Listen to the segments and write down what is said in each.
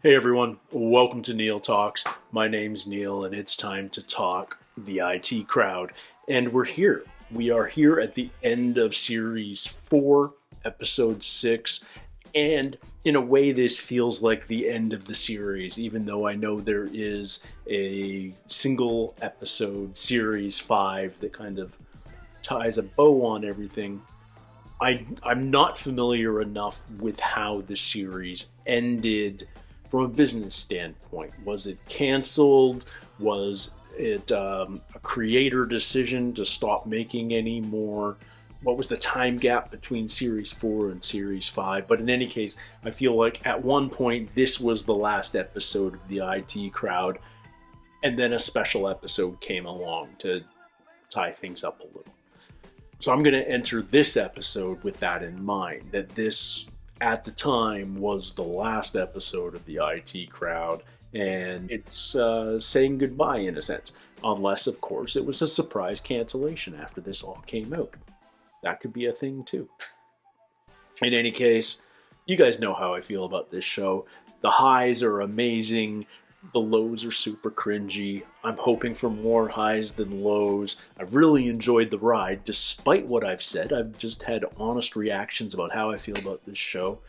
Hey everyone, welcome to Neil Talks. My name's Neil and it's time to talk the IT crowd. And we're here. We are here at the end of Series 4, Episode 6. And in a way, this feels like the end of the series, even though I know there is a single episode, Series 5, that kind of ties a bow on everything. I'm not familiar enough with how the series ended from a business standpoint. Was it canceled? Was it a creator decision to stop making any more? What was the time gap between Series 4 and Series 5? But in any case, I feel like at one point this was the last episode of the IT crowd, and then a special episode came along to tie things up a little. So I'm going to enter this episode with that in mind, that this, at the time, was the last episode of the IT crowd, and it's saying goodbye in a sense. Unless, of course, it was a surprise cancellation after this all came out. That could be a thing, too. In any case, you guys know how I feel about this show. The highs are amazing. The lows are super cringy. I'm hoping for more highs than lows. I've really enjoyed the ride, despite what I've said. I've just had honest reactions about how I feel about this show.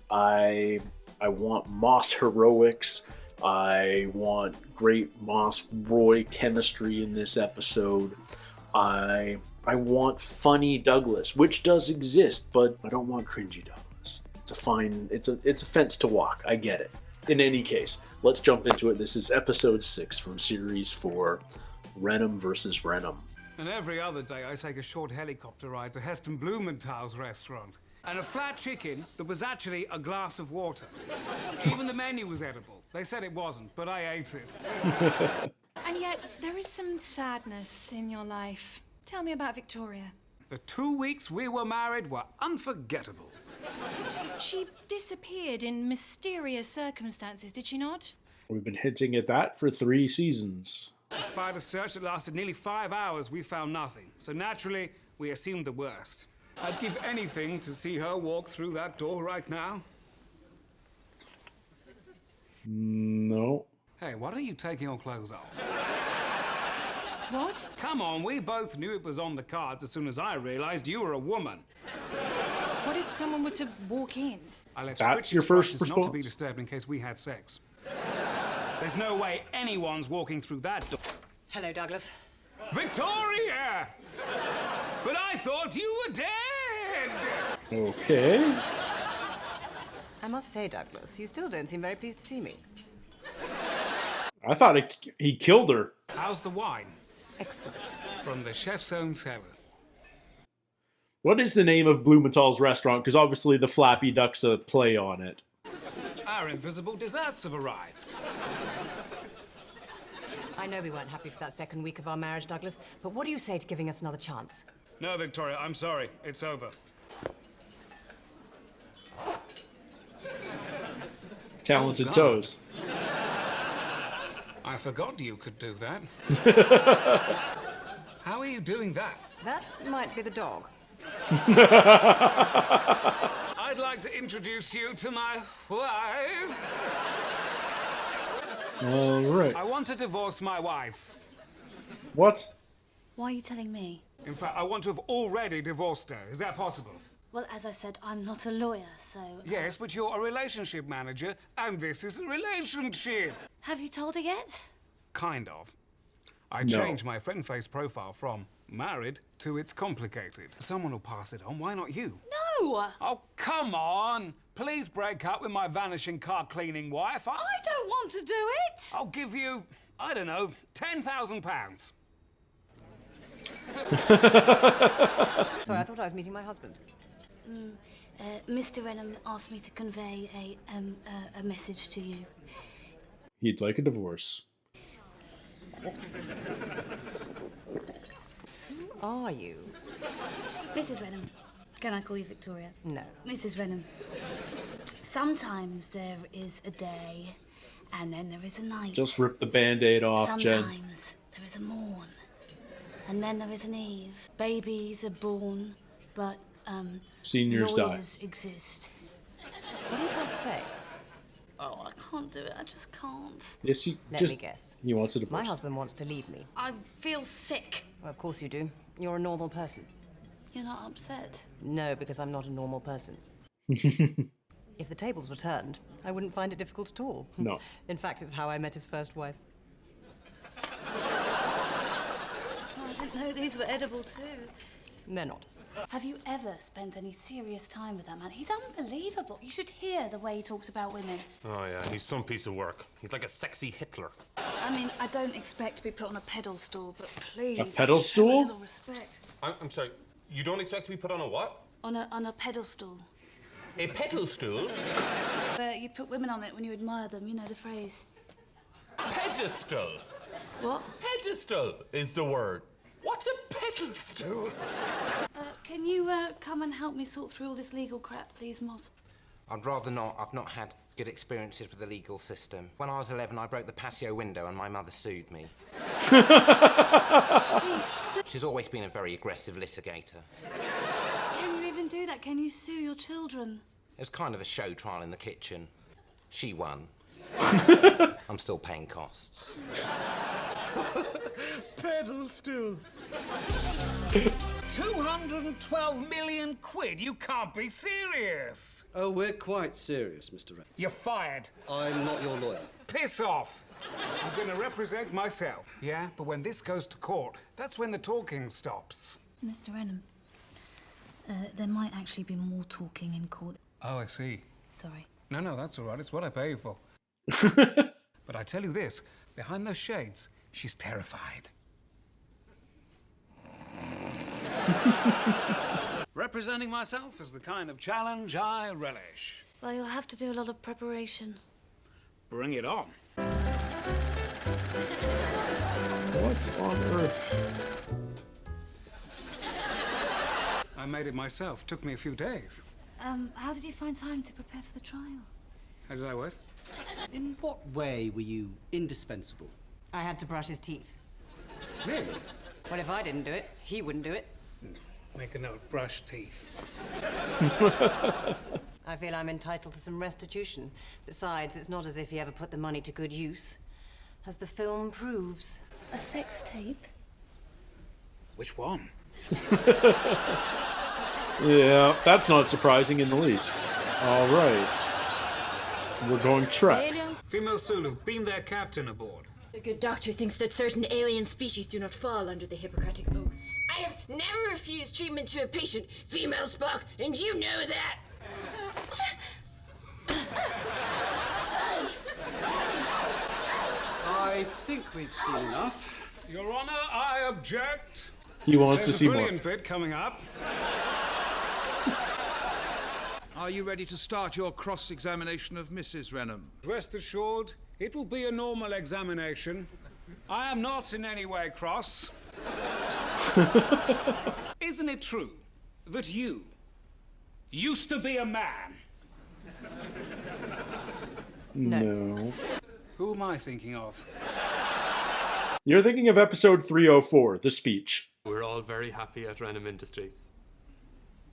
I want Moss heroics. I want great Moss-Roy chemistry in this episode. I want funny Douglas, which does exist, but I don't want cringy Douglas. It's a fence to walk. I get it. In any case, let's jump into it. This is episode 6 from series 4, RENHOLM versus RENHOLM. And every other day I take a short helicopter ride to Heston Blumenthal's restaurant. And a flat chicken that was actually a glass of water. Even the menu was edible. They said it wasn't, but I ate it. And yet, there is some sadness in your life. Tell me about Victoria. The 2 weeks we were married were unforgettable. She disappeared in mysterious circumstances, did she not? We've been hinting at that for 3 seasons. Despite a search that lasted nearly 5 hours, we found nothing. So naturally, we assumed the worst. I'd give anything to see her walk through that door right now. No. Hey, why are you taking your clothes off? What? Come on, we both knew it was on the cards as soon as I realized you were a woman. What if someone were to walk in? I left That's strict your first instructions not to be response? disturbed in case we had sex. There's no way anyone's walking through that door. Hello, Douglas. Victoria! But I thought you were dead! Okay. I must say, Douglas, you still don't seem very pleased to see me. I thought he killed her. How's the wine? Exquisite. From the chef's own cellar. What is the name of Blumenthal's restaurant? Because obviously the Flappy Duck's a play on it. Our invisible desserts have arrived. I know we weren't happy for that second week of our marriage, Douglas, but what do you say to giving us another chance? No, Victoria, I'm sorry. It's over. Talented God. Toes. I forgot you could do that. How are you doing that? That might be the dog. I'd like to introduce you to my wife. All right. I want to divorce my wife. What? Why are you telling me? In fact, I want to have already divorced her. Is that possible? Well, as I said, I'm not a lawyer, so... Yes, but you're a relationship manager, and this is a relationship. Have you told her yet? Kind of. I No. changed my friend face profile from married to it's complicated. Someone will pass it on. Why not you? No! Oh, come on. Please break up with my vanishing car cleaning wife. I don't want to do it! I'll give you, I don't know, £10,000. Sorry, I thought I was meeting my husband. Mr. Renham asked me to convey a message to you. He'd like a divorce. Who are you? Mrs. Renham, can I call you Victoria? No. Mrs. Renham, sometimes there is a day, and then there is a night. Just rip the Band-Aid off, Jen. Sometimes there is a morn, and then there is an eve. Babies are born, but Seniors die. lawyers exist. What are you trying to say? Oh, I can't can't do it. I just can't. Yes, you Let just... me guess. He wants a divorce. My husband wants to leave me. I feel sick. Well, of course you do. You're a normal person. You're not upset. No, because I'm not a normal person. If the tables were turned, I wouldn't find it difficult at all. No. In fact, it's how I met his first wife. Oh, I didn't know these were edible too. They're not. Have you ever spent any serious time with that man? He's unbelievable. You should hear the way he talks about women. Oh, yeah, he's some piece of work. He's like a sexy Hitler. I mean, I don't expect to be put on a pedal stool, but please. A pedal show stool? A little respect. I'm sorry, you don't expect to be put on a what? On a pedal stool. A pedal stool? Where you put women on it when you admire them, you know the phrase. Pedestal. What? Pedestal is the word. What's a pedal stool? Can you come and help me sort through all this legal crap, please, Moss? I'd rather not. I've not had good experiences with the legal system. When I was 11, I broke the patio window and my mother sued me. She's always been a very aggressive litigator. Can you even do that? Can you sue your children? It was kind of a show trial in the kitchen. She won. I'm still paying costs. Pedal stool. 212 million quid? You can't be serious. Oh, we're quite serious, Mr. Wren. You're fired. I'm not your lawyer. Piss off. I'm going to represent myself. Yeah, but when this goes to court, that's when the talking stops. Mr. Renham, there might actually be more talking in court. Oh, I see. Sorry. No, that's all right. It's what I pay you for. But I tell you this, behind those shades, she's terrified. Representing myself is the kind of challenge I relish. Well, you'll have to do a lot of preparation. Bring it on. What on earth? I made it myself. Took me a few days. How did you find time to prepare for the trial? How did I what? In what way were you indispensable? I had to brush his teeth. Really? Well, if I didn't do it, he wouldn't do it. Make a note, brush teeth. I feel I'm entitled to some restitution. Besides, it's not as if he ever put the money to good use, as the film proves. A sex tape? Which one? Yeah, that's not surprising in the least. All right. We're going track. Female Sulu, beam their captain aboard. The good doctor thinks that certain alien species do not fall under the Hippocratic Oath. I have never refused treatment to a patient, female Spock, and you know that. I think we've seen enough. Your Honor, I object. He wants to There's see a more. brilliant bit coming up. Are you ready to start your cross-examination of Mrs. Renham? Rest assured, it will be a normal examination. I am not in any way cross. Isn't it true that you used to be a man? No. Who am I thinking of? You're thinking of episode 304, the speech. We're all very happy at Renham Industries.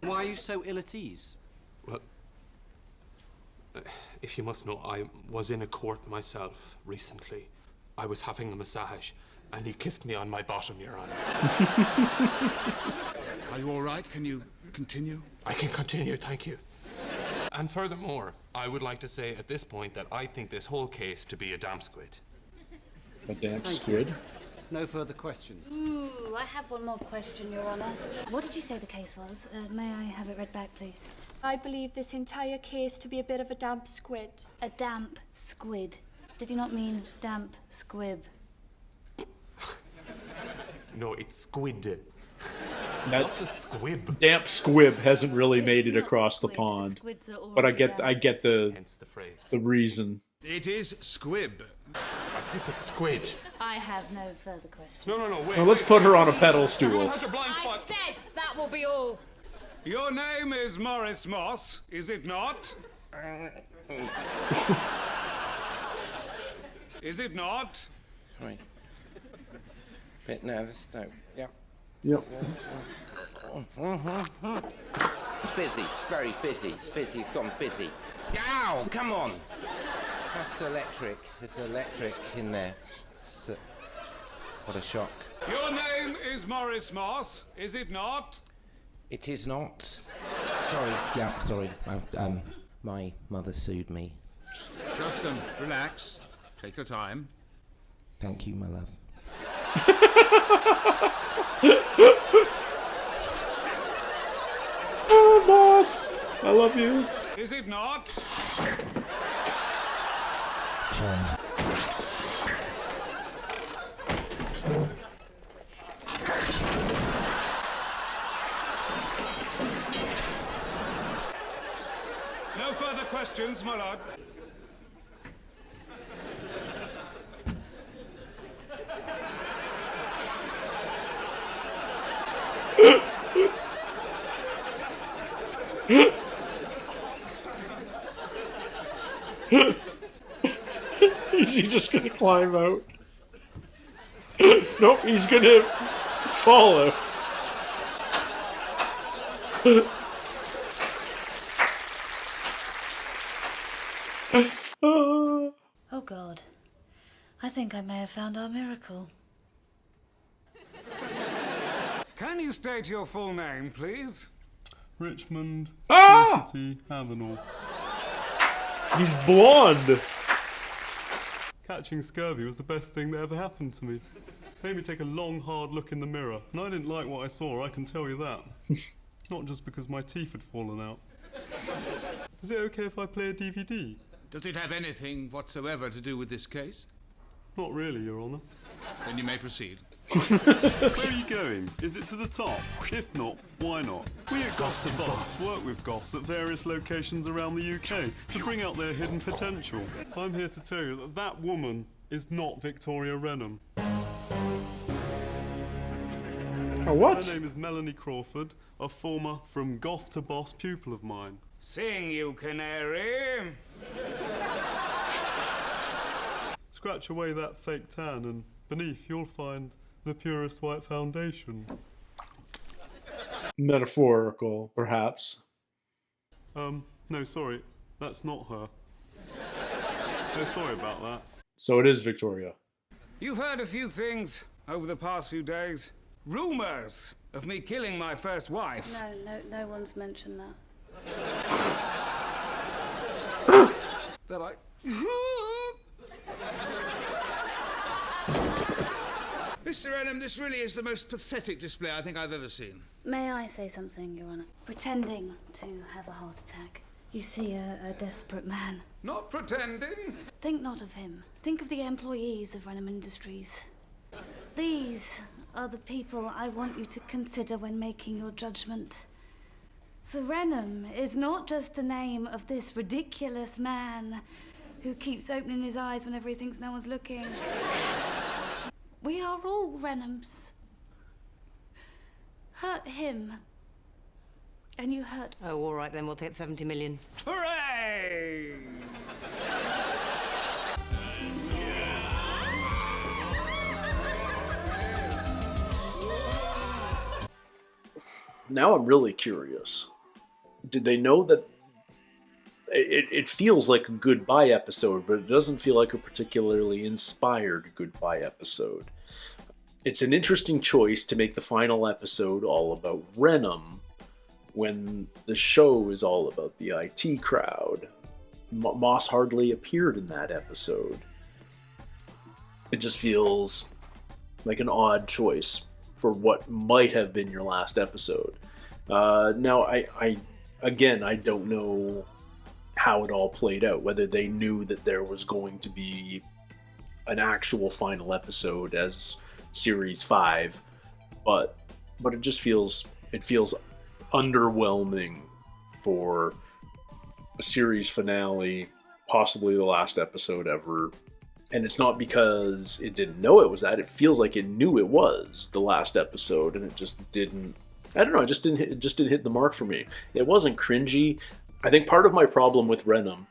Why are you so ill at ease? Well, if you must know, I was in a court myself recently. I was having a massage, and he kissed me on my bottom, Your Honor. Are you all right? Can you continue? I can continue, thank you. And furthermore, I would like to say at this point that I think this whole case to be a damn squid. A damn squid. No further questions. Ooh, I have one more question, Your Honor. What did you say the case was? May I have it read back, please? I believe this entire case to be a bit of a damp squid. A damp squid. Did you not mean damp squib? No, it's squid. That What's a squib? damp squib hasn't really made it It's not across the squid. pond. Squids are But I already get damp. the Hence the phrase. reason. It is squib. I think it's squid. I have no further questions. No, wait. Well, let's put her on a pedal Everyone stool. has a blind I spot. said that will be all. Your name is Morris Moss, is it not? Is it not? Right. Bit nervous, so, yeah. Yep. It's fizzy. It's very fizzy. It's fizzy. It's gone fizzy. Ow! Come on. That's It's electric. It's electric in there. What a shock. Your name is Morris Moss, is it not? It is not. Sorry. Yeah, sorry. My mother sued me. Justin, relax. Take your time. Thank you, my love. Oh, boss! I love you. Is it not? No further questions, my lord. Is he just gonna climb out? Nope, he's gonna fall out. Oh God. I think I may have found our miracle. Can you state your full name, please? Richmond Ah! City Avenue. He's blonde. Catching scurvy was the best thing that ever happened to me. Made me take a long, hard look in the mirror, and I didn't like what I saw, I can tell you that. Not just because my teeth had fallen out. Is it okay if I play a DVD? Does it have anything whatsoever to do with this case? Not really, Your Honour. Then you may proceed. Where are you going? Is it to the top? If not, why not? We at Goths to Boss work with Goths at various locations around the UK to bring out their hidden potential. I'm here to tell you that that woman is not Victoria Renhom. What? Her name is Melanie Crawford, a former From Goth to Boss pupil of mine. Sing, you canary. Scratch away that fake tan and beneath you'll find the purest white foundation. Metaphorical, perhaps. No, sorry. That's not her. No, sorry about that. So it is Victoria. You've heard a few things over the past few days. Rumours of me killing my first wife. No one's mentioned that. That I... Mr. Renhom, this really is the most pathetic display I think I've ever seen. May I say something, Your Honour? Pretending to have a heart attack. You see a desperate man. Not pretending. Think not of him. Think of the employees of Renhom Industries. These are the people I want you to consider when making your judgment. For Renhom is not just the name of this ridiculous man who keeps opening his eyes whenever he thinks no one's looking. We are all Renhams. Hurt him, and you hurt... Oh, all right then, we'll take 70 million. Hooray! Now I'm really curious. Did they know that it feels like a goodbye episode, but it doesn't feel like a particularly inspired goodbye episode. It's an interesting choice to make the final episode all about Renhom when the show is all about the IT crowd. Moss hardly appeared in that episode. It just feels like an odd choice for what might have been your last episode. Now, I don't know how it all played out, whether they knew that there was going to be an actual final episode as Series 5, but it just feels underwhelming for a series finale, possibly the last episode ever. And it's not because it didn't know it was that. It feels like it knew it was the last episode, and it just didn't. I don't know. It just didn't hit the mark for me. It wasn't cringy. I think part of my problem with Renhom,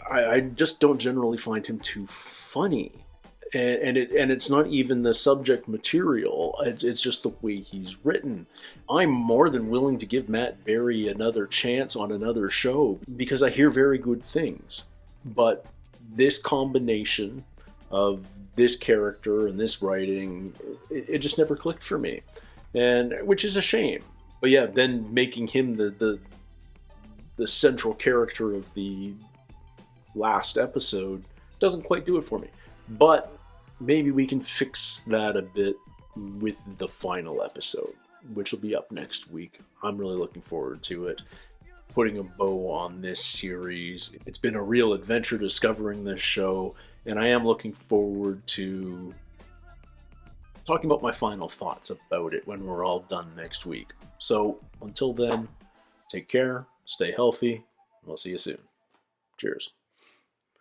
I just don't generally find him too funny. and it's not even the subject material. It's just the way he's written. I'm more than willing to give Matt Berry another chance on another show because I hear very good things. But this combination of this character and this writing, it just never clicked for me, and which is a shame. But yeah, then making him the central character of the last episode doesn't quite do it for me. But maybe we can fix that a bit with the final episode, which will be up next week. I'm really looking forward to it. Putting a bow on this series. It's been a real adventure discovering this show, and I am looking forward to talking about my final thoughts about it when we're all done next week. So until then, take care, stay healthy, and we'll see you soon. Cheers.